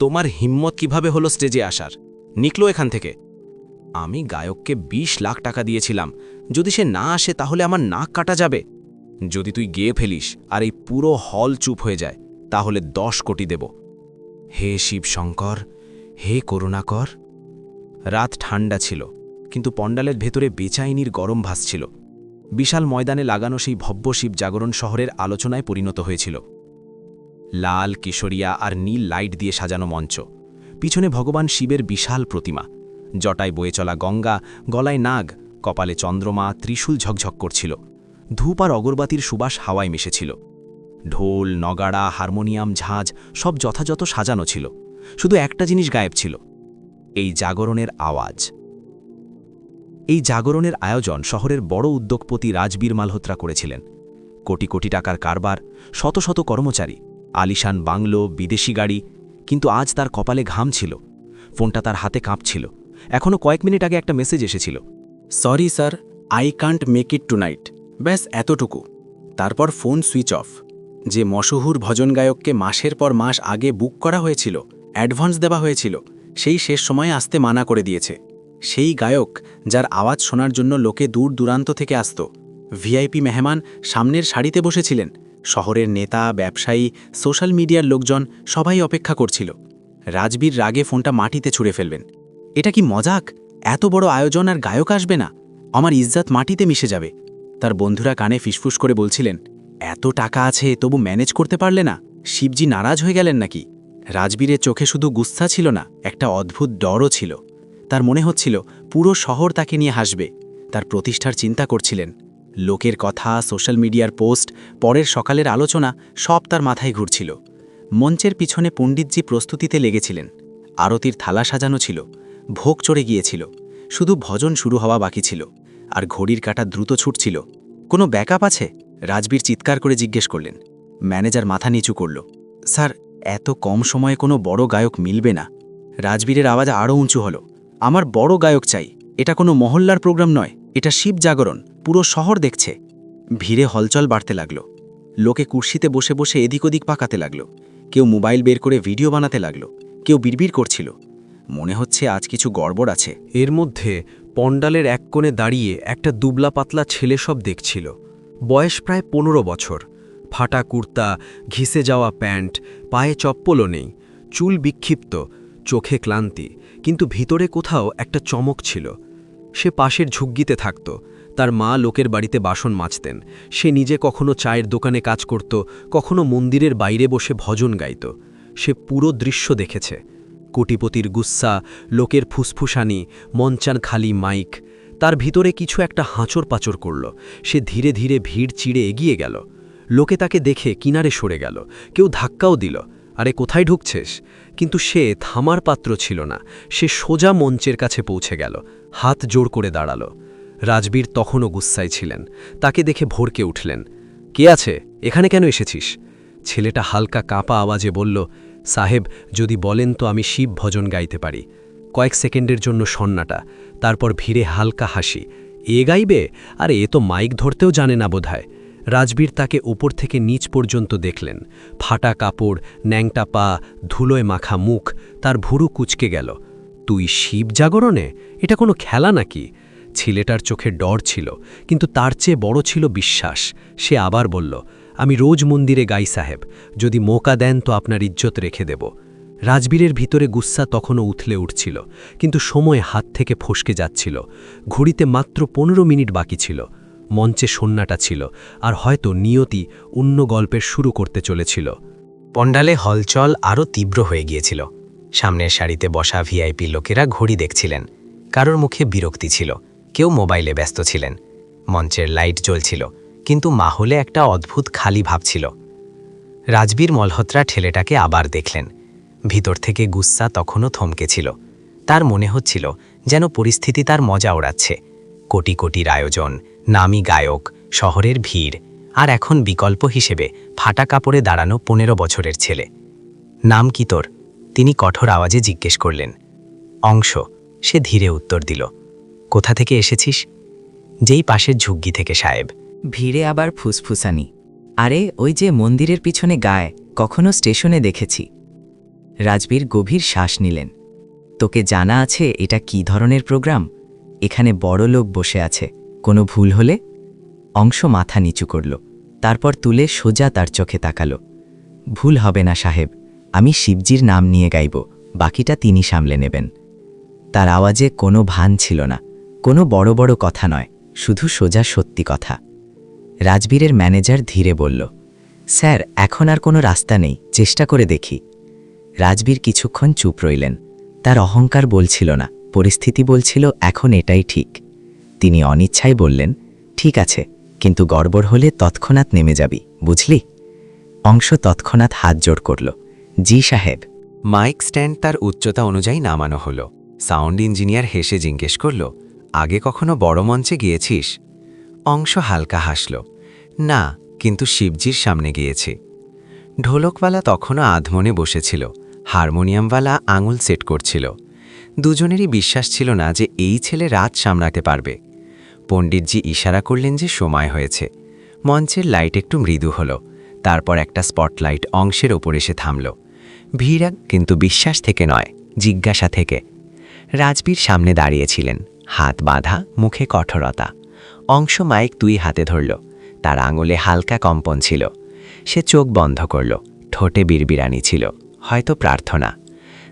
তোমার হিম্মত কিভাবে হলো স্টেজে আসার? নিকলো এখান থেকে। আমি গায়ককে ২০ লাখ টাকা দিয়েছিলাম, যদি সে না আসে তাহলে আমার নাক কাটা যাবে। যদি তুই গেয়ে ফেলিস আর এই পুরো হল চুপ হয়ে যায় তাহলে ১০ কোটি দেব। হে শিব শঙ্কর, হে করুণাকর। রাত ঠান্ডা ছিল, কিন্তু পণ্ডালের ভেতরে বেচাইনির গরম ভাসছিল। বিশাল ময়দানে লাগানো সেই ভব্য শিব জাগরণ শহরের আলোচনায় পরিণত হয়েছিল। লাল, কিশোরিয়া আর নীল লাইট দিয়ে সাজানো মঞ্চ, পিছনে ভগবান শিবের বিশাল প্রতিমা, জটায় বয়ে চলা গঙ্গা, গলায় নাগ, কপালে চন্দ্রমা, ত্রিশূল ঝকঝক করছিল। ধূপ আর অগরবাতির সুবাস হাওয়ায় মিশেছিল। ঢোল, নগাড়া, হারমোনিয়াম, ঝাঁজ সব যথাযথ সাজানো ছিল। শুধু একটা জিনিস গায়েব ছিল, এই জাগরণের আওয়াজ। এই জাগরণের আয়োজন শহরের বড় উদ্যোগপতি রাজবীর মালহোত্রা করেছিলেন। কোটি কোটি টাকার কারবার, শত শত কর্মচারী, আলিশান বাংলো, বিদেশি গাড়ি, কিন্তু আজ তার কপালে ঘাম ছিল। ফোনটা তার হাতে কাঁপছিল। এখনও কয়েক মিনিট আগে একটা মেসেজ এসেছিল, sorry sir, I can't make it tonight. ব্যাস এতটুকু। তারপর ফোন সুইচ অফ। যে মশহুর ভজন গায়ককে মাসের পর মাস আগে বুক করা হয়েছিল, অ্যাডভান্স দেওয়া হয়েছিল, সেই শেষ সময়ে আসতে মানা করে দিয়েছে। সেই গায়ক যার আওয়াজ শোনার জন্য লোকে দূর দূরান্ত থেকে আসত। ভিআইপি মেহমান সামনের সারিতে বসেছিলেন। শহরের নেতা, ব্যবসায়ী, সোশ্যাল মিডিয়ার লোকজন সবাই অপেক্ষা করছিল। রাজবীর রাগে ফোনটা মাটিতে ছুঁড়ে ফেলবেন। এটা কি মজাক? এত বড় আয়োজন আর গায়ক আসবে না? আমার ইজ্জত মাটিতে মিশে যাবে। তার বন্ধুরা কানে ফিসফুস করে বলছিলেন, এত টাকা আছে তবু ম্যানেজ করতে পারলে না? শিবজি নারাজ হয়ে গেলেন নাকি? রাজবীরের চোখে শুধু গুস্সা ছিল না, একটা অদ্ভুত ডরও ছিল। তার মনে হচ্ছিল পুরো শহর তাকে নিয়ে হাসবে। তার প্রতিষ্ঠার চিন্তা করছিলেন। লোকের কথা, সোশ্যাল মিডিয়ার পোস্ট, পরের সকালের আলোচনা সব তার মাথায় ঘুরছিল। মঞ্চের পিছনে পণ্ডিতজি প্রস্তুতিতে লেগেছিলেন। আরতির থালা সাজানো ছিল, ভোগ চড়ে গিয়েছিল, শুধু ভজন শুরু হওয়া বাকি ছিল। আর ঘড়ির কাঁটা দ্রুত ছুটছিল। কোনো ব্যাকআপ আছে? রাজবীর চিৎকার করে জিজ্ঞেস করলেন। ম্যানেজার মাথা নিচু করল। স্যার, এত কম সময়ে কোনো বড় গায়ক মিলবে না। রাজবীরের আওয়াজ আরও উঁচু হলো। আমার বড় গায়ক চাই। এটা কোনো মহল্লার প্রোগ্রাম নয়, এটা শিব জাগরণ, পুরো শহর দেখছে। ভিড়ে হলচল বাড়তে লাগল। লোকে কুর্সিতে বসে বসে এদিক ওদিক পাকাতে লাগল। কেউ মোবাইল বের করে ভিডিও বানাতে লাগল, কেউ বিড়বিড় করছিল। মনে হচ্ছে আজ কিছু গড়বড় আছে। এর মধ্যে পণ্ডালের এক কোণে দাঁড়িয়ে একটা দুবলা পাতলা ছেলে সব দেখছিল। বয়স প্রায় ১৫ বছর। ফাটা কুর্তা, ঘিসে যাওয়া প্যান্ট, পায়ে চপ্পলও নেই, চুল বিক্ষিপ্ত, চোখে ক্লান্তি, কিন্তু ভিতরে কোথাও একটা চমক ছিল। সে পাশের ঝুগ্গিতে থাকত। তার মা লোকের বাড়িতে বাসন মাজতেন। সে নিজে কখনো চায়ের দোকানে কাজ করত, কখনো মন্দিরের বাইরে বসে ভজন গাইত। সে পুরো দৃশ্য দেখেছে। কোটিপতির গুস্সা, লোকের ফুসফুসানি, মঞ্চান খালি মাইক। তার ভিতরে কিছু একটা হাঁচর পাচর করল। সে ধীরে ধীরে ভিড় চিড়ে এগিয়ে গেল। লোকে তাকে দেখে কিনারে সরে গেল, কেউ ধাক্কাও দিল, আরে কোথায় ঢুকছেস? কিন্তু সে থামার পাত্র ছিল না। সে সোজা মঞ্চের কাছে পৌঁছে গেল, হাত জোড় করে দাঁড়াল। রাজবীর তখনও গুস্সায় ছিলেন। তাকে দেখে ভড়কে উঠলেন। কে আছে? এখানে কেন এসেছিস? ছেলেটা হালকা কাঁপা আওয়াজে বলল, সাহেব, যদি বলেন তো আমি শিব ভজন গাইতে পারি। কয়েক সেকেন্ডের জন্য সন্নাটা, তারপর ভিড়ে হালকা হাসি। এ গাইবে? আর এ তো মাইক ধরতেও জানে না বোধহয়। রাজবীর তাকে উপর থেকে নিচ পর্যন্ত দেখলেন। ফাটা কাপড়, ন্যাংটা পা, ধুলোয় মাখা মুখ, তার ভুরু কুচকে গেল। তুই শিব জাগরণে? এটা কোনো খেলা নাকি? ছেলেটার চোখে ডর ছিল, কিন্তু তার চেয়ে বড় ছিল বিশ্বাস। সে আবার বলল, আমি রোজ মন্দিরে গাই সাহেব, যদি মৌকা দেন তো আপনার ইজ্জত রেখে দেব। রাজবীরের ভিতরে গুস্সা তখনও উথলে উঠছিল, কিন্তু সময় হাত থেকে ফসকে যাচ্ছিল। ঘড়িতে মাত্র ১৫ মিনিট বাকি ছিল। মঞ্চে সন্নাটা ছিল, আর হয়তো নিয়তি অন্য গল্পের শুরু করতে চলেছিল। পণ্ডালে হলচল আরও তীব্র হয়ে গিয়েছিল। সামনের সারিতে বসা ভিআইপি লোকেরা ঘড়ি দেখছিলেন। কারোর মুখে বিরক্তি ছিল, কেউ মোবাইলে ব্যস্ত ছিলেন। মঞ্চের লাইট জ্বলছিল, কিন্তু মাহলে একটা অদ্ভুত খালি ভাব ছিল। রাজবীর মালহোত্রা ঠেলেটাকে আবার দেখলেন। ভিতর থেকে গুস্সা তখনও থমকেছিল। তার মনে হচ্ছিল যেন পরিস্থিতি তার মজা ওড়াচ্ছে। কোটি কোটির আয়োজন, নামী গায়ক, শহরের ভিড়, আর এখন বিকল্প হিসেবে ফাটা কাপড়ে দাঁড়ানো ১৫ বছরের ছেলে। নাম কি তোর? তিনি কঠোর আওয়াজে জিজ্ঞেস করলেন। অংশ, সে ধীরে উত্তর দিল। কোথা থেকে এসেছিস? যেই পাশের ঝুগ্গি থেকে সাহেব। ভিড়ে আবার ফুসফুসানি। আরে ওই যে মন্দিরের পিছনে গায়, কখনো স্টেশনে দেখেছি। রাজবীর গভীর শ্বাস নিলেন। তোকে জানা আছে এটা কী ধরনের প্রোগ্রাম? এখানে বড় লোক বসে আছে, কোনো ভুল হলে? অংশ মাথা নিচু করল, তারপর তুলে সোজা তার চোখে তাকালো। ভুল হবে না সাহেব, আমি শিবজির নাম নিয়ে গাইব, বাকিটা তিনি সামলে নেবেন। তার আওয়াজে কোনো ভান ছিল না, কোনো বড় বড় কথা নয়, শুধু সোজা সত্যি কথা। রাজবীরের ম্যানেজার ধীরে বলল, স্যার এখন আর কোনো রাস্তা নেই, চেষ্টা করে দেখি। রাজবীর কিছুক্ষণ চুপ রইলেন। তার অহংকার বলছিল না, পরিস্থিতি বলছিল এখন এটাই ঠিক। তিনি অনিচ্ছায় বললেন, ঠিক আছে, কিন্তু গড়বড় হলে তৎক্ষণাৎ নেমে যাবি, বুঝলি? অংশ তৎক্ষণাৎ হাত জোড় করল, জি সাহেব। মাইক স্ট্যান্ড তার উচ্চতা অনুযায়ী নামানো হলো। সাউন্ড ইঞ্জিনিয়ার হেসে জিজ্ঞেস করল, আগে কখনো বড় মঞ্চে গিয়েছিস? অংশ হালকা হাসল, না, কিন্তু শিবজির সামনে গিয়েছি। ঢোলকওয়ালা তখনও আধমনে বসেছিল, হারমোনিয়ামওয়ালা আঙুল সেট করছিল। দুজনেরই বিশ্বাস ছিল না যে এই ছেলে রাত সামলাতে পারবে। পণ্ডিতজি ইশারা করলেন যে সময় হয়েছে। মঞ্চের লাইট একটু মৃদু হলো, তারপর একটা স্পটলাইট অংশের ওপর এসে থামল। ভিড় কিন্তু বিশ্বাস থেকে নয়, জিজ্ঞাসা থেকে। রাজবীর সামনে দাঁড়িয়েছিলেন, হাত বাঁধা, মুখে কঠোরতা। অংশ মাইক 2 হাতে ধরল, তার আঙুলে হালকা কম্পন ছিল। সে চোখ বন্ধ করল, ঠোঁটে বিড়বিড়ানি ছিল, হয়তো প্রার্থনা।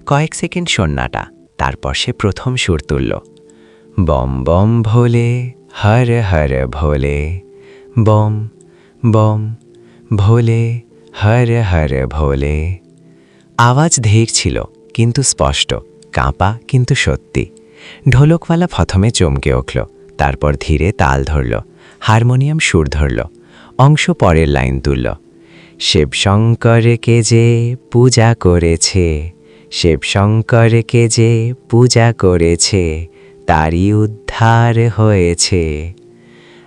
কয়েক সেকেন্ড সন্নাটা, তারপর সে প্রথম সুর তুলল, বম বম ভোলে হর হর ভোলে, বম বম ভোলে হর হর ভোলে। আওয়াজ ধীর ছিল কিন্তু স্পষ্ট, কাঁপা কিন্তু সত্যি। ঢোলকওয়ালা প্রথমে চমকে উঠল, তারপর ধীরে তাল ধরল, হারমোনিয়াম সুর ধরল। অংশ পরের লাইন তুলল, শিবশঙ্করকে যে পূজা করেছে, শিবশঙ্করকে যে পূজা করেছে, তারই উদ্ধার হয়েছে।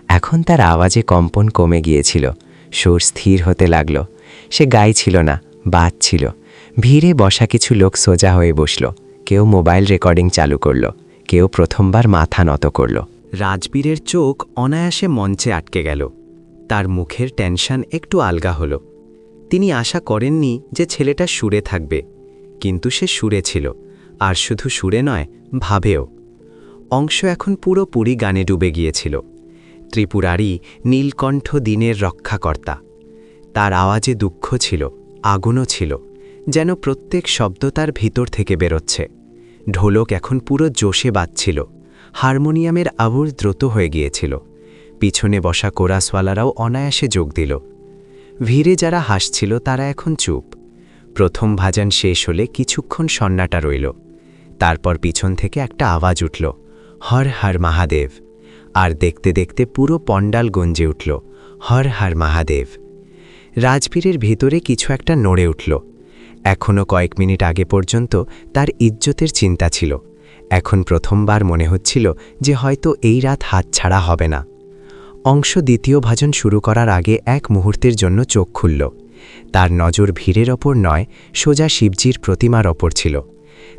এখন তার আওয়াজে কম্পন কমে গিয়েছিল, সুর স্থির হতে লাগল। সে গাইছিল না, বাজছিল। ভিড়ে বসা কিছু লোক সোজা হয়ে বসল, কেউ মোবাইল রেকর্ডিং চালু করল, কেউ প্রথমবার মাথা নত করল। রাজবীরের চোখ অনায়াসে মঞ্চে আটকে গেল। তার মুখের টেনশন একটু আলগা হলো। তিনি আশা করেননি যে ছেলেটা সুরে থাকবে, কিন্তু সে সুরে ছিল, আর শুধু সুরে নয়, ভাবেও। অংশ এখন পুরোপুরি গানে ডুবে গিয়েছিল। ত্রিপুরারি নীলকণ্ঠ দিনের রক্ষাকর্তা। তার আওয়াজে দুঃখ ছিল, আগুনও ছিল, যেন প্রত্যেক শব্দ তার ভিতর থেকে বেরোচ্ছে। ঢোলক এখন পুরো জোশে বাজছিল, হারমোনিয়ামের আবুর দ্রুত হয়ে গিয়েছিল। পিছনে বসা কোরাসওয়ালারাও অনায়াসে যোগ দিল। ভিড়ে যারা হাসছিল তারা এখন চুপ। প্রথম ভাজান শেষ হলে কিছুক্ষণ সন্নাটা রইল। তারপর পিছন থেকে একটা আওয়াজ উঠল, হর হর মহাদেব। আর দেখতে দেখতে পুরো পণ্ডাল গঞ্জে উঠল, হর হর মহাদেব। রাজবীরের ভিতরে কিছু একটা নড়ে উঠল। এখনও কয়েক মিনিট আগে পর্যন্ত তার ইজ্জতের চিন্তা ছিল, এখন প্রথমবার মনে হচ্ছিল যে হয়তো এই রাত হাতছাড়া হবে না। অংশ দ্বিতীয় ভাজন শুরু করার আগে এক মুহূর্তের জন্য চোখ খুলল। তার নজর ভিড়ের ওপর নয়, সোজা শিবজির প্রতিমার ওপর ছিল।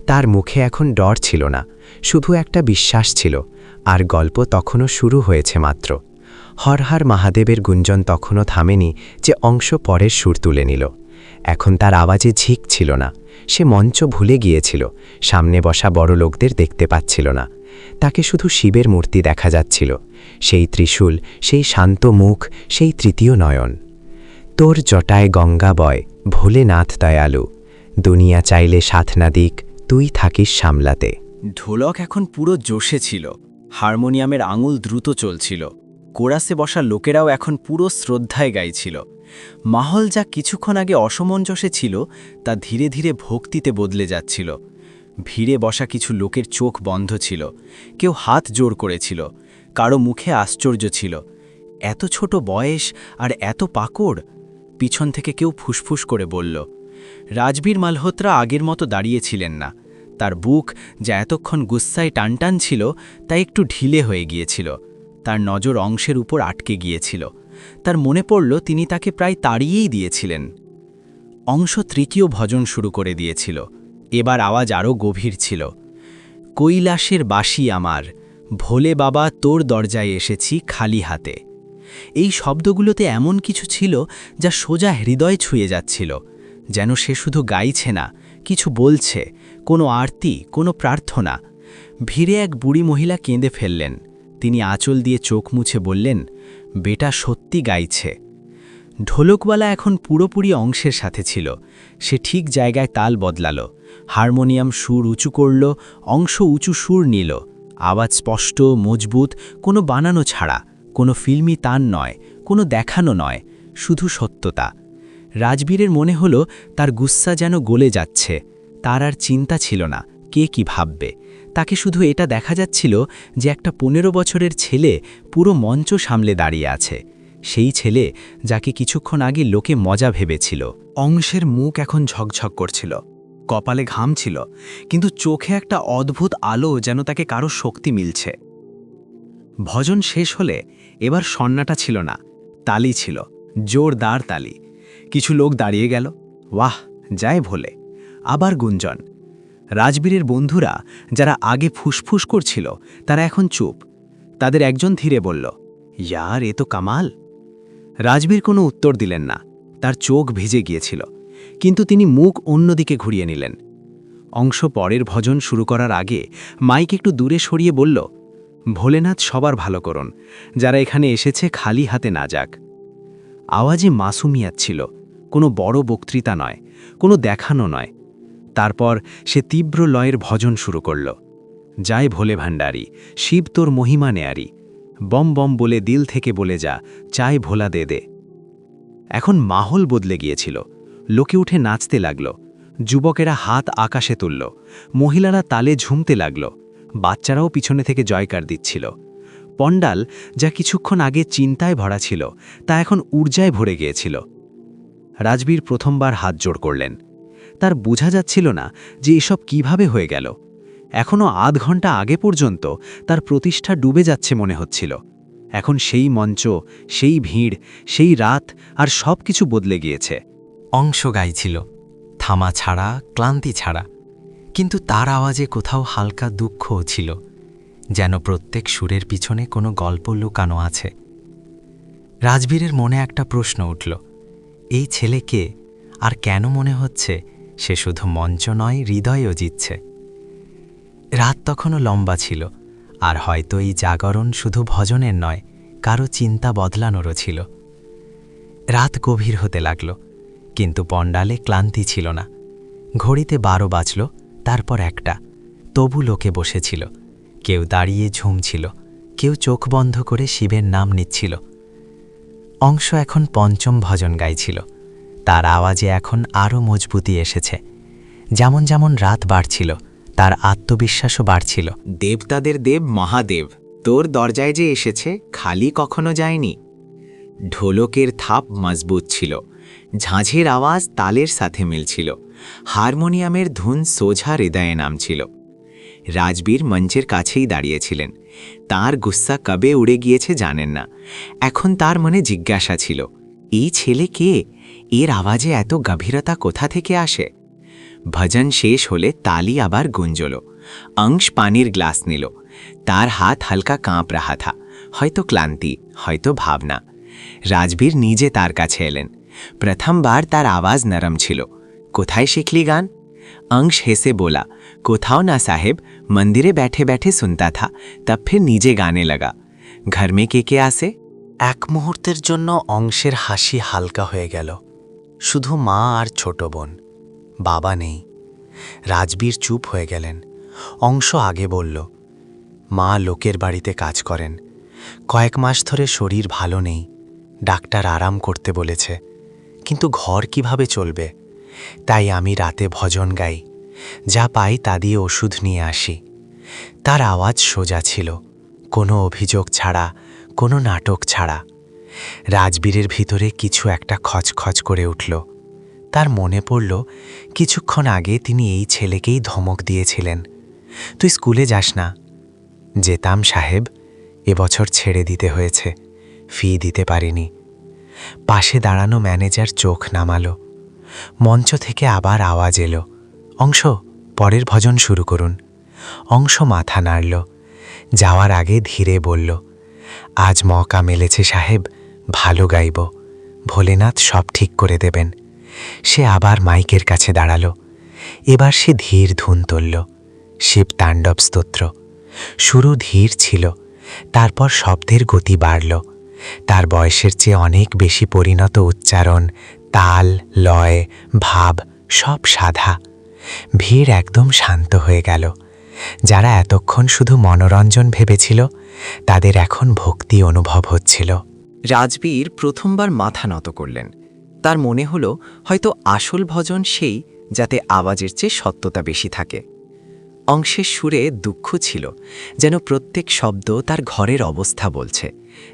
তার মুখে এখন ডর ছিল না, শুধু একটা বিশ্বাস ছিল, আর গল্প তখনও শুরু হয়েছে মাত্র। হর হর মহাদেবের গুঞ্জন তখনও থামেনি যে অংশ পরের সুর তুলে নিল। এখন তার আওয়াজে ঝিক ছিল না, সে মঞ্চ ভুলে গিয়েছিল, সামনে বসা বড় লোকদের দেখতে পাচ্ছিল না। তাকে শুধু শিবের মূর্তি দেখা যাচ্ছিল, সেই ত্রিশূল, সেই শান্ত মুখ, সেই তৃতীয় নয়ন। তোর জটায় গঙ্গা বয়, ভোলেনাথ দয়ালু, দুনিয়া চাইলে সাথ না দিক, তুই থাকিস সামলাতে। ঢোলক এখন পুরো জোশে ছিল, হারমোনিয়ামের আঙুল দ্রুত চলছিল। কোরাসে বসা লোকেরাও এখন পুরো শ্রদ্ধায় গাইছিল। মাহল যা কিছুক্ষণ আগে অসমঞ্জসে ছিল তা ধীরে ধীরে ভক্তিতে বদলে যাচ্ছিল। ভিড়ে বসা কিছু লোকের চোখ বন্ধ ছিল, কেউ হাত জোড় করেছিল, কারো মুখে আশ্চর্য ছিল, এত ছোট বয়স আর এত পাকড়। পিছন থেকে কেউ ফুসফুস করে বলল। রাজবীর মালহোত্রা আগের মতো দাঁড়িয়েছিলেন না। তার বুক, যা এতক্ষণ গুস্সায় টানটান ছিল, তা একটু ঢিলে হয়ে গিয়েছিল। তার নজর অংশের উপর আটকে গিয়েছিল। তার মনে পড়ল তিনি তাকে প্রায় তাড়িয়েই দিয়েছিলেন। অংশ তৃতীয় ভজন শুরু করে দিয়েছিল। এবার আওয়াজ আরও গভীর ছিল, কৈলাসের বাসি আমার, ভোলে বাবা তোর দরজায় এসেছি খালি হাতে। এই শব্দগুলোতে এমন কিছু ছিল যা সোজা হৃদয় ছুঁয়ে যাচ্ছিল, যেন সে শুধু গাইছে না, কিছু বলছে, কোনো আরতি, কোনো প্রার্থনা। ভিড়ে এক বুড়ি মহিলা কেঁদে ফেললেন। তিনি আঁচল দিয়ে চোখ মুছে বললেন, বেটা সত্যি গাইছে। ঢোলকওয়ালা এখন পুরোপুরি অংশের সাথে ছিল। সে ঠিক জায়গায় তাল বদলাল। হারমোনিয়াম সুর উঁচু করল, অংশ উঁচু সুর নিল। আওয়াজ স্পষ্ট, মজবুত, কোনো বানানো ছাড়া, কোনো ফিল্মি তান নয়, কোনো দেখানো নয়, শুধু সত্যতা। রাজবীরের মনে হলো তার গুস্সা যেন গলে যাচ্ছে। তার আর চিন্তা ছিল না কে কি ভাববে। তাকে শুধু এটা দেখা যাচ্ছিল যে একটা 15 বছরের ছেলে পুরো মঞ্চ সামলে দাঁড়িয়ে আছে। সেই ছেলে যাকে কিছুক্ষণ আগে লোকে মজা ভেবেছিল। অংশের মুখ এখন ঝকঝক করছিল, কপালে ঘাম ছিল, কিন্তু চোখে একটা অদ্ভুত আলো, যেন তাকে কারো শক্তি মিলছে। ভজন শেষ হলে এবার সন্নাটা ছিল না, তালি ছিল, জোরদার তালি। কিছু লোক দাঁড়িয়ে গেল, ওয়াহ যায় ভোলে। আবার গুঞ্জন। রাজবীরের বন্ধুরা যারা আগে ফুসফুস করছিল তারা এখন চুপ। তাদের একজন ধীরে বলল, ইয়ার এ তো কামাল। রাজবীর কোনো উত্তর দিলেন না, তার চোখ ভিজে গিয়েছিল, কিন্তু তিনি মুখ অন্যদিকে ঘুরিয়ে নিলেন। অংশ পরের ভজন শুরু করার আগে মাইক একটু দূরে সরিয়ে বলল, ভোলেনাথ সবার ভালো করুন, যারা এখানে এসেছে খালি হাতে না যাক। আওয়াজে মাসুমিয়াত ছিল, কোনো বড় বক্তৃতা নয়, কোনো দেখানো নয়। তারপর সে তীব্র লয়ের ভজন শুরু করল। যায় ভোলে ভাণ্ডারি, শিব তোর মহিমা নেয়ারি, বম বম বলে দিল থেকে বলে যা, চাই ভোলা দে দে। এখন মাহল বদলে গিয়েছিল। লোকে উঠে নাচতে লাগল, যুবকেরা হাত আকাশে তুলল, মহিলারা তালে ঝুমতে লাগল, বাচ্চারাও পিছনে থেকে জয়কার দিচ্ছিল। পণ্ডাল, যা কিছুক্ষণ আগে চিন্তায় ভরা ছিল, তা এখন ঊর্জায় ভরে গিয়েছিল। রাজবীর প্রথমবার হাত জোড় করলেন। তার বোঝা যাচ্ছিল না যে এসব কিভাবে হয়ে গেল। এখনও আধ ঘন্টা আগে পর্যন্ত তার প্রতিষ্ঠা ডুবে যাচ্ছে মনে হচ্ছিল। এখন সেই মঞ্চ, সেই ভিড়, সেই রাত আর সব কিছু বদলে গিয়েছে। অংশ গাইছিল, থামা ছাড়া, ক্লান্তি ছাড়া, কিন্তু তার আওয়াজে কোথাও হালকা দুঃখও ছিল, যেন প্রত্যেক সুরের পিছনে কোনো গল্প লুকানো আছে। রাজবীরের মনে একটা প্রশ্ন উঠল, এই ছেলে কে, আর কেন মনে হচ্ছে সে শুধু মঞ্চ নয়, হৃদয়ও জিতছে। রাত তখনও লম্বা ছিল, আর হয়তো এই জাগরণ শুধু ভজনের নয়, কারো চিন্তা বদলানোরও ছিল। রাত গভীর হতে লাগল, কিন্তু পণ্ডালে ক্লান্তি ছিল না। ঘড়িতে 12 বাজল, তারপর 1টা। তবু লোকে বসেছিল, কেউ দাঁড়িয়ে ঝুমছিল, কেউ চোখ বন্ধ করে শিবের নাম নিচ্ছিল। অংশ এখন 5ম ভজন গাইছিল। তার আওয়াজে এখন আরও মজবুতি এসেছে। যেমন যেমন রাত বাড়ছিল, তার আত্মবিশ্বাসও বাড়ছিল। দেবতাদের দেব মহাদেব, তোর দরজায় যে এসেছে, খালি কখনো যায়নি। ঢোলকের থাপ মজবুত ছিল, ঝাঁঝের আওয়াজ তালের সাথে মিলছিল, হারমোনিয়ামের ধুন সোজা হৃদয়ে নামছিল। রাজবীর মঞ্চের কাছেই দাঁড়িয়েছিলেন। তার গুস্সা কবে উড়ে গিয়েছে জানেন না। এখন তার মনে জিজ্ঞাসা ছিল, এই ছেলে কে, এর আওয়াজে এত গভীরতা কোথা থেকে আসে। ভজন শেষ হলে তালি আবার গুঞ্জল। অংশ পানির গ্লাস নিল। তার হাত হালকা কাঁপ রাহা থা, হয়তো ক্লান্তি, হয়তো ভাবনা। রাজবীর নিজে তার কাছে এলেন। প্রথমবার তার আওয়াজ নরম ছিল। কোথায় শিখলি গান? অংশ হেসে बोला, কোথাও না সাহেব, মন্দিরে बैठे बैठे सुनता था, तब फिर নিজে গানে লাগা। ঘর মে কে আসে? এক মুহূর্তের জন্য অংশের হাসি হালকা হয়ে গেল। শুধু মা আর ছোট বোন, বাবা নেই। রাজবীর চুপ হয়ে গেলেন। অংশ আগে বলল, মা লোকের বাড়িতে কাজ করেন, কয়েক মাস ধরে শরীর ভালো নেই, ডাক্তার আরাম করতে বলেছে, কিন্তু ঘর কিভাবে চলবে, তাই আমি রাতে ভজন গাই, যা পাই তা দিয়ে ওষুধ নিয়ে আসি। তার আওয়াজ সোজা ছিল, কোনো অভিযোগ ছাড়া, কোনো নাটক ছাড়া। রাজবীরের ভিতরে কিছু একটা খচখচ করে উঠল। তার মনে পড়ল কিছুক্ষণ আগে তিনি এই ছেলেকেই ধমক দিয়েছিলেন, তুই স্কুলে যাস না। যেতাম সাহেব, এবছর ছেড়ে দিতে হয়েছে, ফি দিতে পারিনি। পাশে দাঁড়ানো ম্যানেজার চোখ নামালো। মঞ্চ থেকে আবার আওয়াজ এলো, অংশ পরের ভজন শুরু করুন। অংশ মাথা নাড়ল। যাওয়ার আগে ধীরে বলল, আজ মৌকা মিলেছে সাহেব, ভালো গাইব, ভোলেনাথ সব ঠিক করে দেবেন। সে আবার মাইকের কাছে দাঁড়ালো। এবার সে ধীর ধুন তুলল, শিব তাণ্ডব স্তোত্র। শুরু ধীর ছিল, তারপর শব্দের গতি বাড়ল। তার বয়সের চেয়ে অনেক বেশি পরিণত উচ্চারণ, তাল, লয়, ভাব সব সাধা। ভিড় একদম শান্ত হয়ে গেল। যারা এতক্ষণ শুধু মনোরঞ্জন ভেবেছিল, তাদের এখন ভক্তি অনুভব হচ্ছিল। রাজবীর প্রথমবার মাথা নত করলেন। তার মনে হলো হয়তো আসল ভজন সেই, যাতে আওয়াজের চেয়ে সত্যতা বেশি থাকে। অংশের সুরে দুঃখ ছিল, যেন প্রত্যেক শব্দ তার ঘরের অবস্থা বলছে,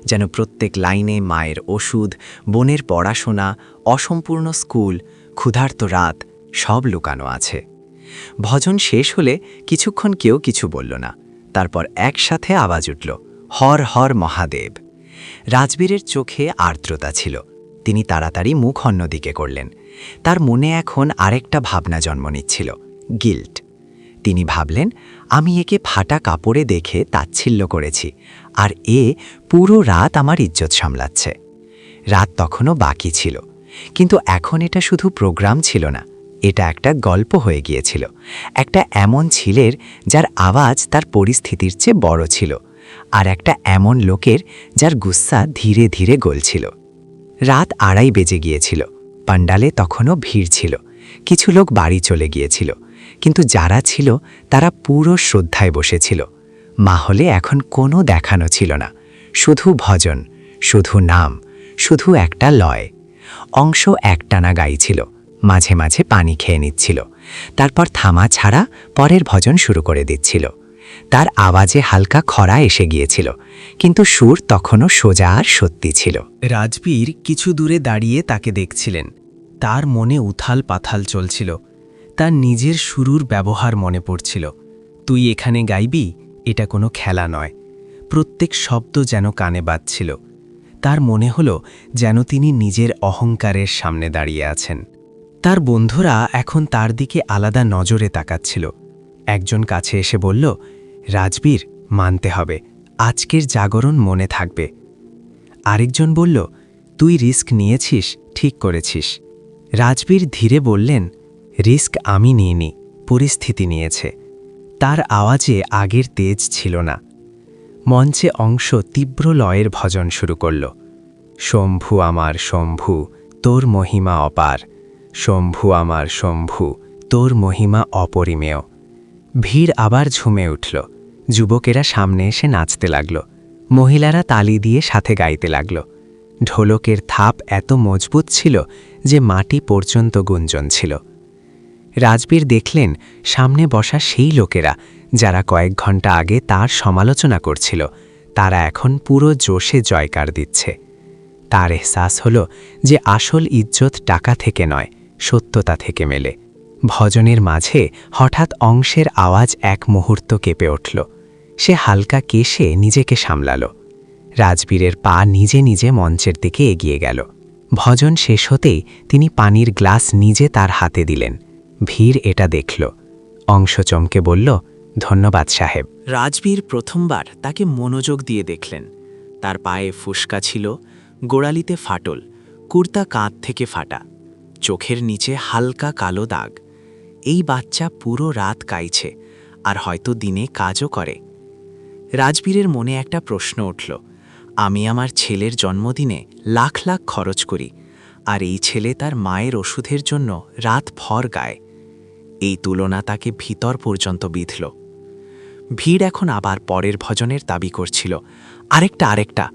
যেন প্রত্যেক লাইনে মায়ের ওষুধ, বোনের পড়াশোনা, অসম্পূর্ণ স্কুল, ক্ষুধার্ত রাত সব লুকানো আছে। ভজন শেষ হলে কিছুক্ষণ কেউ কিছু বলল না। তারপর একসাথে আওয়াজ উঠল, হর হর মহাদেব। রাজবীরের চোখে আর্দ্রতা ছিল। তিনি তাড়াতাড়ি মুখ অন্যদিকে করলেন। তার মনে এখন আরেকটা ভাবনা জন্ম নিচ্ছিল, গিল্ট। তিনি ভাবলেন, আমি একে ফাটা কাপড়ে দেখে তাচ্ছিল্য করেছি, আর এ পুরো রাত আমার ইজ্জত সামলাচ্ছে। রাত তখনও বাকি ছিল, কিন্তু এখন এটা শুধু প্রোগ্রাম ছিল না, এটা একটা গল্প হয়ে গিয়েছিল। একটা এমন ছেলের যার আওয়াজ তার পরিস্থিতির চেয়ে বড় ছিল, আর একটা এমন লোকের যার গুস্সা ধীরে ধীরে গলছিল। রাত 2:30 বেজে গিয়েছিল। পান্ডালে তখনও ভিড় ছিল। কিছু লোক বাড়ি চলে গিয়েছিল, কিন্তু যারা ছিল তারা পুরো শ্রদ্ধায় বসেছিল। মাহলে এখন কোনো দেখানো ছিল না, শুধু ভজন, শুধু নাম, শুধু একটা লয়। অংশ একটানা গাইছিল, মাঝে মাঝে পানি খেয়ে নিচ্ছিল, তারপর থামা ছাড়া পরের ভজন শুরু করে দিচ্ছিল। তার আওয়াজে হালকা খরা এসে গিয়েছিল, কিন্তু সুর তখনও সোজা আর সত্যি ছিল। রাজবীর কিছু দূরে দাঁড়িয়ে তাকে দেখছিলেন। তার মনে উথাল পাথাল চলছিল। তার নিজের শুরুর ব্যবহার মনে পড়ছিল। তুই এখানে গাইবি, এটা কোনো খেলা নয়। প্রত্যেক শব্দ যেন কানে বাজছিল। তার মনে হলো যেন তিনি নিজের অহংকারের সামনে দাঁড়িয়ে আছেন। তার বন্ধুরা এখন তার দিকে আলাদা নজরে তাকাচ্ছিল। একজন কাছে এসে বলল, রাজবীর, মানতে হবে, আজকের জাগরণ মনে থাকবে। আরেকজন বলল, তুই রিস্ক নিয়েছিস, ঠিক করেছিস। রাজবীর ধীরে বললেন, রিস্ক আমি নিইনি, পরিস্থিতি নিয়েছে। তার আওয়াজে আগের তেজ ছিল না। মঞ্চে অংশ তীব্র লয়ের ভজন শুরু করল। শম্ভু আমার শম্ভু, তোর মহিমা অপার। শম্ভু আমার শম্ভু, তোর মহিমা অপরিমেয়। ভিড় আবার ঝুমে উঠল। যুবকেরা সামনে এসে নাচতে লাগল। মহিলারা তালি দিয়ে সাথে গাইতে লাগল। ঢোলকের থাপ এত মজবুত ছিল যে মাটি পর্যন্ত গুঞ্জন ছিল। রাজবীর দেখলেন সামনে বসা সেই লোকেরা যারা কয়েক ঘন্টা আগে তার সমালোচনা করছিল, তারা এখন পুরো জোশে জয়কার দিচ্ছে। তার এহসাস হল যে আসল ইজ্জত টাকা থেকে নয়, সত্যতা থেকে মেলে। ভজনের মাঝে হঠাৎ অংশের আওয়াজ এক মুহূর্ত কেঁপে উঠল। সে হালকা কেশে নিজেকে সামলাল। রাজবীরের পা নিজে নিজে মঞ্চের দিকে এগিয়ে গেল। ভজন শেষ হতেই তিনি পানির গ্লাস নিজে তার হাতে দিলেন। ভিড় এটা দেখল। অংশ চমকে বলল, ধন্যবাদ সাহেব। রাজবীর প্রথমবার তাকে মনোযোগ দিয়ে দেখলেন। তার পায়ে ফুসকা ছিল, গোড়ালিতে ফাটল, কুর্তা কাঁধ থেকে ফাটা, চোখের নিচে হালকা কালো দাগ। এই বাচ্চা পুরো রাত গাইছে, আর হয়তো দিনে কাজও করে। রাজবীরের মনে একটা প্রশ্ন উঠল, আমি আমার ছেলের জন্মদিনে লাখ লাখ খরচ করি, আর এই ছেলে তার মায়ের ওষুধের জন্য রাত ভর গায়। এই তুলনা তাকে ভিতর পর্যন্ত বিঁধল। ভিড় এখন আবার পরের ভজনের দাবি করছিল, আরেকটা।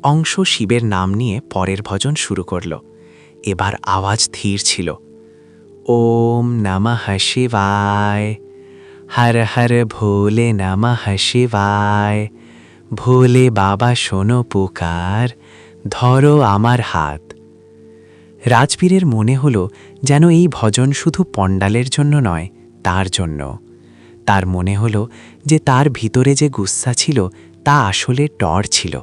অংশ শিবের নাম নিয়ে পরের ভজন শুরু করল। এবার আওয়াজ ধীর ছিল, ওম নমঃ শিবায়, হর হর ভোলে নমঃ শিবায়। ভোলে বাবা শোনো পুকার, ধরো আমার হাত। রাজবীরের মনে হল যেন এই ভজন শুধু পণ্ডালের জন্য নয়, তার জন্য। তার মনে হল যে তার ভিতরে যে গুস্সা ছিল তা আসলে ডর ছিল,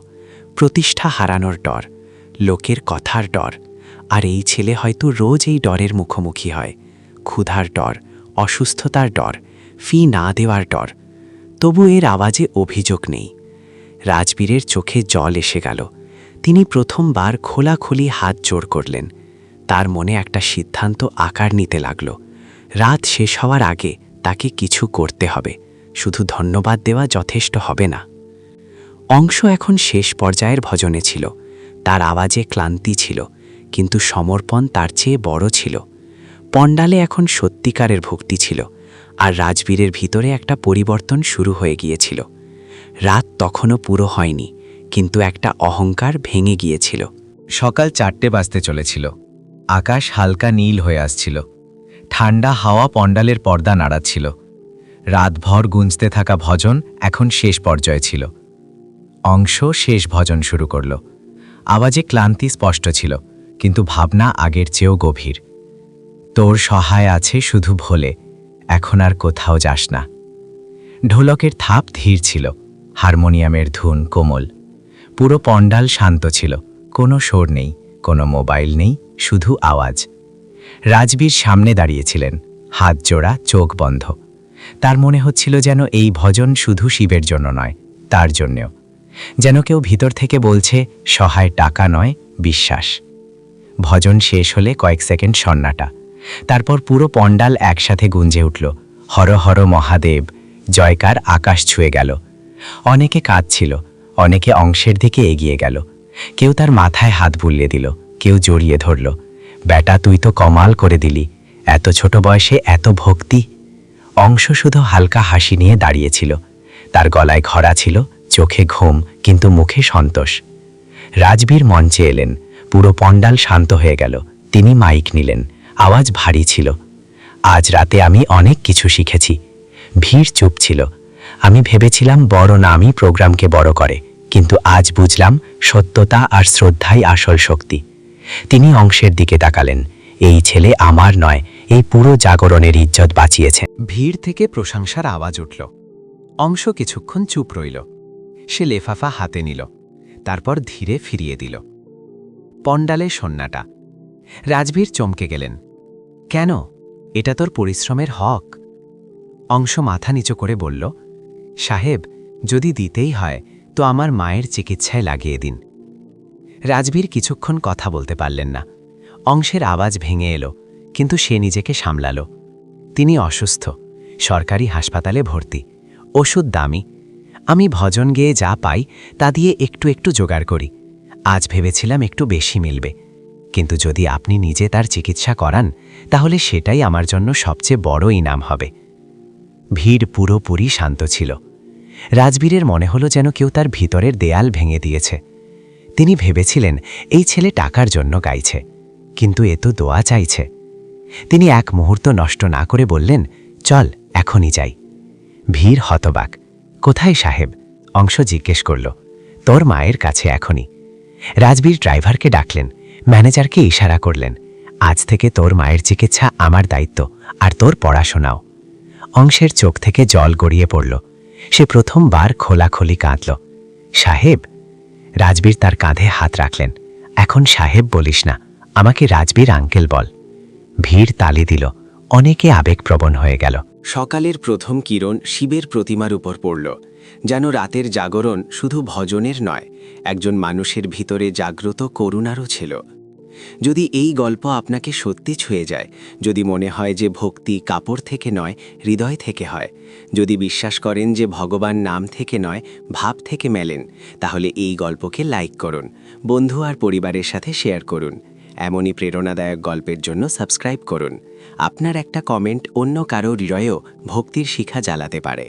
প্রতিষ্ঠা হারানোর ডর, লোকের কথার ডর। আর এই ছেলে হয়তো রোজ এই ডরের মুখোমুখি হয়, ক্ষুধার ডর, অসুস্থতার ডর, ফি না দেওয়ার ডর। তবু এর আওয়াজে অভিযোগ নেই। রাজবীরের চোখে জল এসে গেল। তিনি প্রথমবার খোলাখুলি হাত জোড় করলেন। তার মনে একটা সিদ্ধান্ত আকার নিতে লাগল। রাত শেষ হওয়ার আগে তাকে কিছু করতে হবে, শুধু ধন্যবাদ দেওয়া যথেষ্ট হবে না। অংশ এখন শেষ পর্যায়ের ভজনে ছিল। তার আওয়াজে ক্লান্তি ছিল, কিন্তু সমর্পণ তার চেয়ে বড় ছিল। পণ্ডালে এখন সত্যিকারের ভক্তি ছিল, আর রাজবীরের ভিতরে একটা পরিবর্তন শুরু হয়ে গিয়েছিল। রাত তখনও পুরো হয়নি, কিন্তু একটা অহংকার ভেঙে গিয়েছিল। সকাল 4টে বাজতে চলেছিল। আকাশ হালকা নীল হয়ে আসছিল। ঠান্ডা হাওয়া পণ্ডালের পর্দা নাড়াচ্ছিল। রাতভর গুঞ্জতে থাকা ভজন এখন শেষ পর্যায়ে ছিল। অংশ শেষ ভজন শুরু করল। আওয়াজে ক্লান্তি স্পষ্ট ছিল, কিন্তু ভাবনা আগের চেয়েও গভীর। তোর সহায় আছে শুধু ভোলে, এখন আর কোথাও যাস না। ঢোলকের থাপ ধীর ছিল, হারমোনিয়ামের ধুন কোমল। পুরো পণ্ডাল শান্ত ছিল, কোনো সুর নেই, কোনো মোবাইল নেই, শুধু আওয়াজ। রাজবীর সামনে দাঁড়িয়েছিলেন, হাত জোড়া, চোখ বন্ধ। তার মনে হচ্ছিল যেন এই ভজন শুধু শিবের জন্য নয়, তার জন্যেও। যেন কেউ ভিতর থেকে বলছে, সহায় টাকা নয়, বিশ্বাস। ভজন শেষ হলে কয়েক সেকেন্ড সন্নাটা। তারপর পুরো পণ্ডাল একসাথে গুঞ্জে উঠল, হর হর মহাদেব। জয়কার আকাশ ছুঁয়ে গেল। অনেকে কাঁদছিল, অনেকে অংশের দিকে এগিয়ে গেল। কেউ তার মাথায় হাত বুলিয়ে দিল, কেউ জড়িয়ে ধরল। বেটা, তুই তো কমাল করে দিলি, এত ছোট বয়সে এত ভক্তি। অংশ শুধু হালকা হাসি নিয়ে দাঁড়িয়েছিল। তার গলায় ঘরা ছিল, চোখে ঘুম, কিন্তু মুখে সন্তোষ। রাজবীর মঞ্চে এলেন। পুরো পণ্ডাল শান্ত হয়ে গেল। তিনি মাইক নিলেন। আওয়াজ ভারী ছিল। আজ রাতে আমি অনেক কিছু শিখেছি। ভিড় চুপ ছিল। আমি ভেবেছিলাম বড় নামই প্রোগ্রামকে বড় করে, কিন্তু আজ বুঝলাম সত্যতা আর শ্রদ্ধাই আসল শক্তি। তিনি অংশের দিকে তাকালেন। এই ছেলে আমার নয়, এই পুরো জাগরণের ইজ্জত বাঁচিয়েছে। ভিড় থেকে প্রশংসার আওয়াজ উঠল। অংশ কিছুক্ষণ চুপ রইল। সে লেফাফা হাতে নিল, তারপর ধীরে ফিরিয়ে দিল। পণ্ডালে সন্নাটা। রাজবীর চমকে গেলেন। কেন? এটা তোর পরিশ্রমের হক। অংশ মাথা নিচু করে বলল, সাহেব, যদি দিতেই হয় তো আমার মায়ের চিকিৎসায় লাগিয়ে দিন। রাজবীর কিছুক্ষণ কথা বলতে পারলেন না। অংশের আওয়াজ ভেঙে এলো, কিন্তু সে নিজেকে সামলাল। তিনি অসুস্থ, সরকারি হাসপাতালে ভর্তি, ওষুধ দামি। আমি ভজন গেয়ে যা পাই তা দিয়ে একটু একটু জোগাড় করি। আজ ভেবেছিলাম একটু বেশি মিলবে, কিন্তু যদি আপনি নিজে তার চিকিৎসা করান তাহলে সেটাই আমার জন্য সবচেয়ে বড় ইনাম হবে। ভিড় পুরোপুরি শান্ত ছিল। রাজবীরের মনে হলো যেন কেউ তার ভিতরের দেয়াল ভেঙে দিয়েছে। তিনি ভেবেছিলেন এই ছেলে টাকার জন্য গাইছে, কিন্তু এ তো দোয়া চাইছে। তিনি এক মুহূর্ত নষ্ট না করে বললেন, চল এখনই যাই। ভিড় হতবাক। কোথায় সাহেব? অংশ জিজ্ঞেস করল। তোর মায়ের কাছে এখনই। রাজবীর ড্রাইভারকে ডাকলেন, ম্যানেজারকে ইশারা করলেন, আজ থেকে তোর মায়ের চিকিৎসা আমার দায়িত্ব, আর তোর পড়াশোনাও। অংশের চোখ থেকে জল গড়িয়ে পড়ল। সে প্রথমবার খোলাখুলি কাঁদল। সাহেব? রাজবীর তার কাঁধে হাত রাখলেন। এখন সাহেব বলিস না, আমাকে রাজবীর আঙ্কেল বল। ভিড় তালি দিল। অনেকে আবেগপ্রবণ হয়ে গেল। সকালের প্রথম কিরণ শিবের প্রতিমার উপর পড়ল, যেন রাতের জাগরণ শুধু ভজনের নয়, একজন মানুষের ভিতরে জাগ্রত করুণারও ছিল। যদি এই গল্প আপনাকে সত্যি ছুঁয়ে যায়, যদি মনে হয় যে ভক্তি কাপড় থেকে নয়, হৃদয় থেকে হয়, যদি বিশ্বাস করেন যে ভগবান নাম থেকে নয়, ভাব থেকে মেলেন, তাহলে এই গল্পকে লাইক করুন, বন্ধু আর পরিবারের সাথে শেয়ার করুন। এমনই প্রেরণাদায়ক গল্পের জন্য সাবস্ক্রাইব করুন। আপনার একটা কমেন্ট অন্য কারো হৃদয়েও ভক্তির শিখা জ্বালাতে পারে।